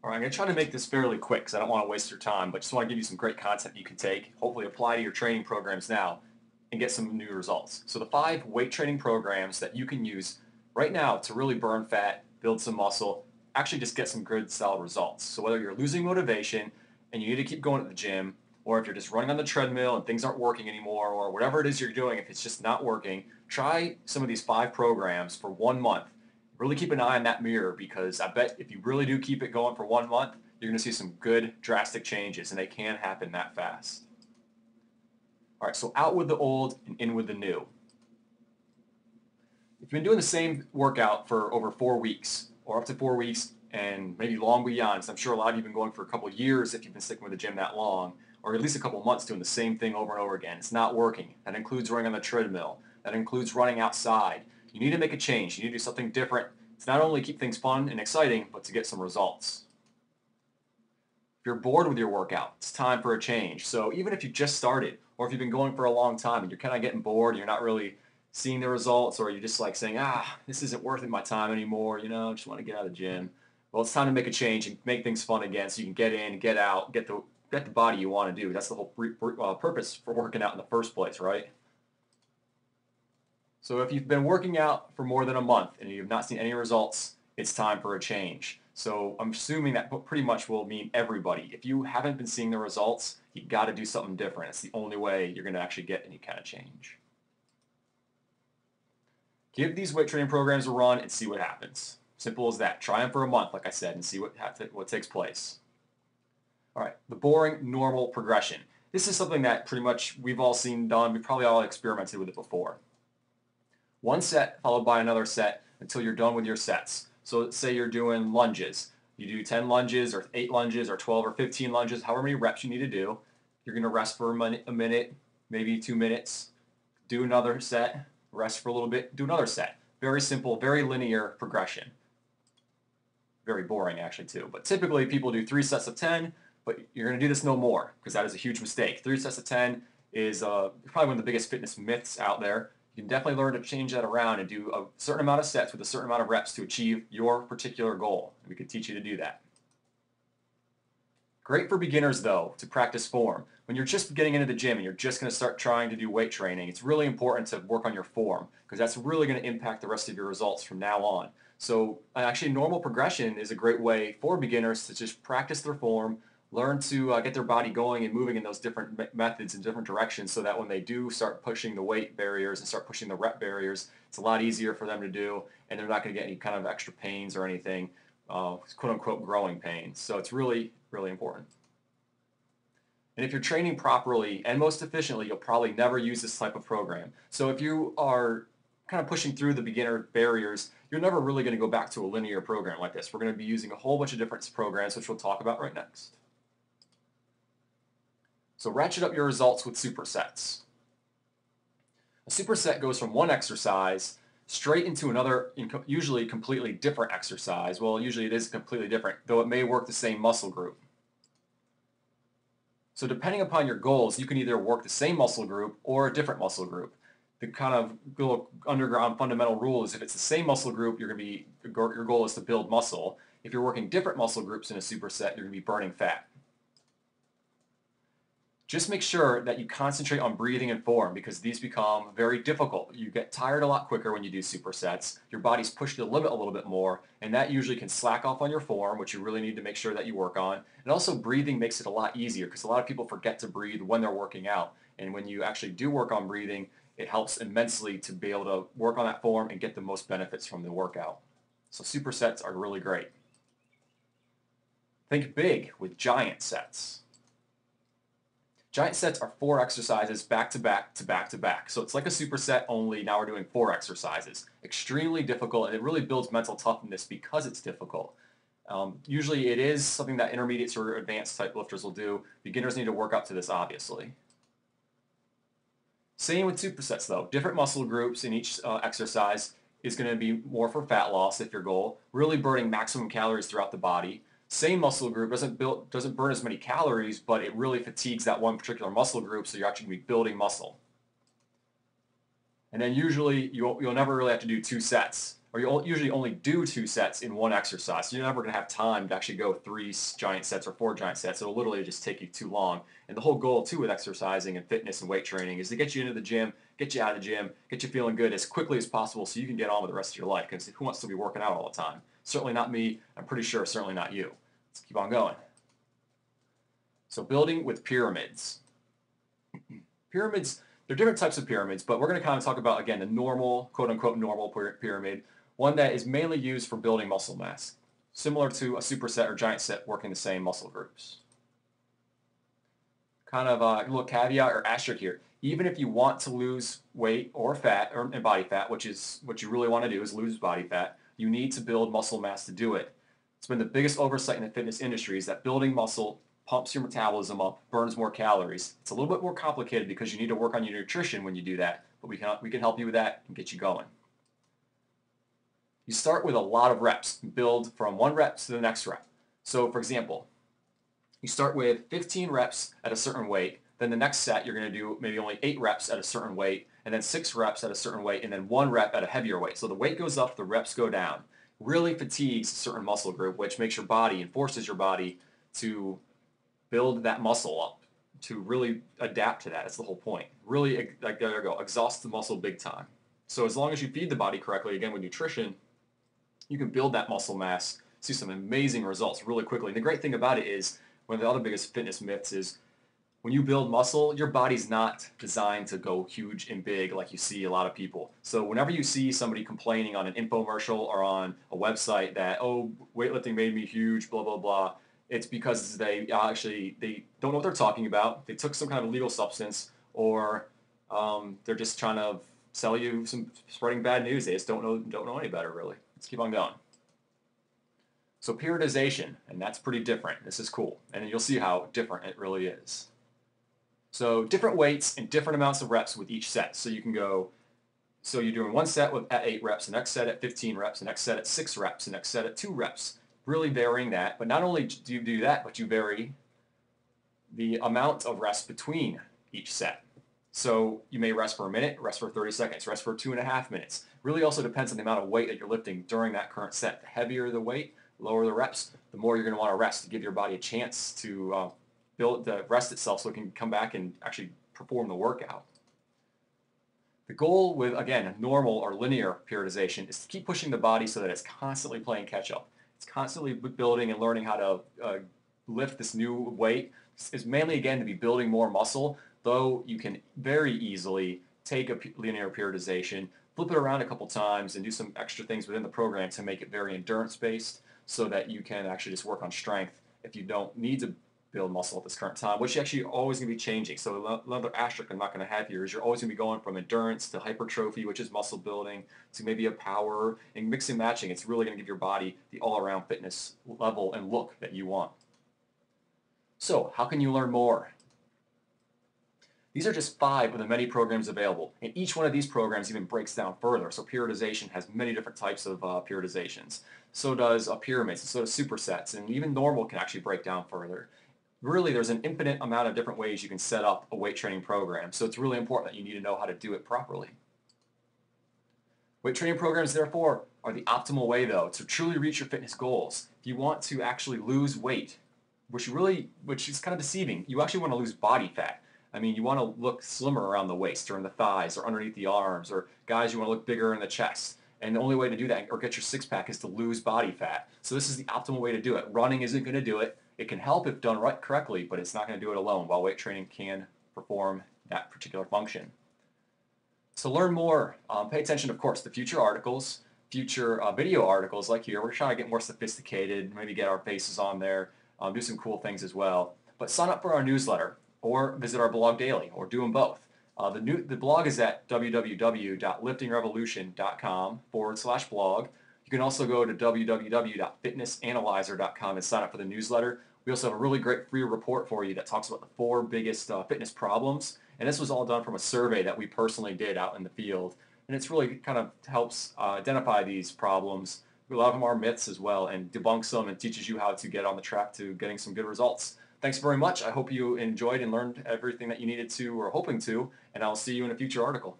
All right, I'm going to try to make this fairly quick because I don't want to waste your time, but just want to give you some great concept you can take, hopefully apply to your training programs now, and get some new results. So the 5 weight training programs that you can use right now to really burn fat, build some muscle, actually just get some good solid results. So whether you're losing motivation and you need to keep going to the gym, or if you're just running on the treadmill and things aren't working anymore, or whatever it is you're doing, if it's just not working, try some of these 5 programs for 1 month. Really keep an eye on that mirror because I bet if you really do keep it going for 1 month, you're going to see some good drastic changes, and they can happen that fast. All right, so out with the old and in with the new. If you've been doing the same workout for over 4 weeks or up to 4 weeks and maybe long beyond, so I'm sure a lot of you have been going for a couple of years if you've been sticking with the gym that long, or at least a couple of months doing the same thing over and over again. It's not working. That includes running on the treadmill. That includes running outside. You need to make a change. You need to do something different to not only keep things fun and exciting, but to get some results. If you're bored with your workout, it's time for a change. So even if you just started, or if you've been going for a long time and you're kind of getting bored, you're not really seeing the results, or you're just like saying, this isn't worth it my time anymore, I just want to get out of the gym. Well, it's time to make a change and make things fun again so you can get in, get out, get the body you want to do. That's the whole purpose for working out in the first place, right? So if you've been working out for more than a month and you've not seen any results, it's time for a change. So I'm assuming that pretty much will mean everybody. If you haven't been seeing the results, you've got to do something different. It's the only way you're going to actually get any kind of change. Give these weight training programs a run and see what happens. Simple as that. Try them for a month, like I said, and see what takes place. All right, the boring normal progression. This is something that pretty much we've all seen done. We've probably all experimented with it before. One set followed by another set until you're done with your sets. So let's say you're doing lunges. You do 10 lunges or 8 lunges or 12 or 15 lunges, however many reps you need to do. You're going to rest for a minute, maybe 2 minutes. Do another set, rest for a little bit, do another set. Very simple, very linear progression. Very boring actually too. But typically people do 3 sets of 10, but you're going to do this no more because that is a huge mistake. 3 sets of 10 is probably one of the biggest fitness myths out there. You can definitely learn to change that around and do a certain amount of sets with a certain amount of reps to achieve your particular goal. We could teach you to do that. Great for beginners though, to practice form. When you're just getting into the gym and you're just going to start trying to do weight training, it's really important to work on your form because that's really going to impact the rest of your results from now on. So actually normal progression is a great way for beginners to just practice their form, learn to get their body going and moving in those different methods in different directions so that when they do start pushing the weight barriers and start pushing the rep barriers, it's a lot easier for them to do and they're not going to get any kind of extra pains or anything, quote-unquote growing pains. So it's really, really important. And if you're training properly and most efficiently, you'll probably never use this type of program. So if you are kind of pushing through the beginner barriers, you're never really going to go back to a linear program like this. We're going to be using a whole bunch of different programs, which we'll talk about right next. So ratchet up your results with supersets. A superset goes from one exercise straight into another, usually completely different exercise. Well, usually it is completely different, though it may work the same muscle group. So depending upon your goals, you can either work the same muscle group or a different muscle group. The kind of little underground fundamental rule is if it's the same muscle group, your goal is to build muscle. If you're working different muscle groups in a superset, you're going to be burning fat. Just make sure that you concentrate on breathing and form because these become very difficult. You get tired a lot quicker when you do supersets. Your body's pushed to the limit a little bit more, and that usually can slack off on your form, which you really need to make sure that you work on. And also breathing makes it a lot easier because a lot of people forget to breathe when they're working out. And when you actually do work on breathing, it helps immensely to be able to work on that form and get the most benefits from the workout. So supersets are really great. Think big with giant sets. Giant sets are 4 exercises back to back to back to back. So it's like a superset, only now we're doing 4 exercises. Extremely difficult, and it really builds mental toughness because it's difficult. Usually it is something that intermediate or advanced type lifters will do. Beginners need to work up to this, obviously. Same with supersets though. Different muscle groups in each exercise is going to be more for fat loss if your goal. Really burning maximum calories throughout the body. Same muscle group doesn't burn as many calories, but it really fatigues that one particular muscle group, so you're actually going to be building muscle. And then usually you'll never really have to do 2 sets or you usually only do 2 sets in one exercise. So you're never going to have time to actually go 3 giant sets or 4 giant sets. It'll literally just take you too long. And the whole goal too with exercising and fitness and weight training is to get you into the gym, get you out of the gym, get you feeling good as quickly as possible so you can get on with the rest of your life. Because who wants to be working out all the time? Certainly not me. I'm pretty sure certainly not you. Let's keep on going. So building with pyramids. Pyramids, there are different types of pyramids, but we're going to kind of talk about, again, the normal, quote-unquote normal pyramid, one that is mainly used for building muscle mass, similar to a superset or giant set working the same muscle groups. Kind of a little caveat or asterisk here. Even if you want to lose weight or fat, and body fat, which is what you really want to do is lose body fat, you need to build muscle mass to do it. It's been the biggest oversight in the fitness industry is that building muscle pumps your metabolism up, burns more calories. It's a little bit more complicated because you need to work on your nutrition when you do that, but we can help you with that and get you going. You start with a lot of reps, build from one rep to the next rep. So for example, you start with 15 reps at a certain weight, then the next set you're going to do maybe only 8 reps at a certain weight, and then 6 reps at a certain weight, and then 1 rep at a heavier weight. So the weight goes up, the reps go down. Really fatigues a certain muscle group, which makes your body and forces your body to build that muscle up, to really adapt to that. That's the whole point. Really, like there you go, exhaust the muscle big time. So as long as you feed the body correctly, again with nutrition, you can build that muscle mass, see some amazing results really quickly. And the great thing about it is, one of the other biggest fitness myths is when you build muscle, your body's not designed to go huge and big like you see a lot of people. So whenever you see somebody complaining on an infomercial or on a website that, oh, weightlifting made me huge, blah, blah, blah, it's because they don't know what they're talking about. They took some kind of illegal substance, or they're just trying to sell you some spreading bad news. They just don't know any better, really. Let's keep on going. So periodization, and that's pretty different. This is cool, and you'll see how different it really is. So different weights and different amounts of reps with each set. So you can go, so you're doing one set at 8 reps, the next set at 15 reps, the next set at 6 reps, the next set at 2 reps. Really varying that, but not only do you do that, but you vary the amount of rest between each set. So you may rest for a minute, rest for 30 seconds, rest for 2.5 minutes. Really also depends on the amount of weight that you're lifting during that current set. The heavier the weight, lower the reps, the more you're going to want to rest to give your body a chance to build the rest itself so it can come back and actually perform the workout. The goal with, again, normal or linear periodization is to keep pushing the body so that it's constantly playing catch up. It's constantly building and learning how to lift this new weight. It's mainly, again, to be building more muscle, though you can very easily take a linear periodization, flip it around a couple times, and do some extra things within the program to make it very endurance-based so that you can actually just work on strength if you don't need to build muscle at this current time, which actually always going to be changing. So another asterisk I'm not going to have here is you're always going to be going from endurance to hypertrophy, which is muscle building, to maybe a power, and mix and matching. It's really going to give your body the all-around fitness level and look that you want. So how can you learn more? These are just 5 of the many programs available, and each one of these programs even breaks down further. So periodization has many different types of periodizations. So does pyramids, and so does supersets, and even normal can actually break down further. Really, there's an infinite amount of different ways you can set up a weight training program, so it's really important that you need to know how to do it properly. Weight training programs, therefore, are the optimal way, though, to truly reach your fitness goals. If you want to actually lose weight, which is kind of deceiving, you actually want to lose body fat. I mean, you want to look slimmer around the waist or in the thighs or underneath the arms, or guys, you want to look bigger in the chest. And the only way to do that or get your six-pack is to lose body fat. So this is the optimal way to do it. Running isn't going to do it. It can help if done correctly, but it's not going to do it alone, while weight training can perform that particular function. To learn more, pay attention, of course, to future articles, future video articles like here. We're trying to get more sophisticated, maybe get our faces on there, do some cool things as well. But sign up for our newsletter or visit our blog daily, or do them both. The blog is at www.liftingrevolution.com/blog. You can also go to www.fitnessanalyzer.com and sign up for the newsletter. We also have a really great free report for you that talks about the 4 biggest fitness problems. And this was all done from a survey that we personally did out in the field. And it's really kind of helps identify these problems. A lot of them are myths as well, and debunks them and teaches you how to get on the track to getting some good results. Thanks very much. I hope you enjoyed and learned everything that you needed to or hoping to, and I'll see you in a future article.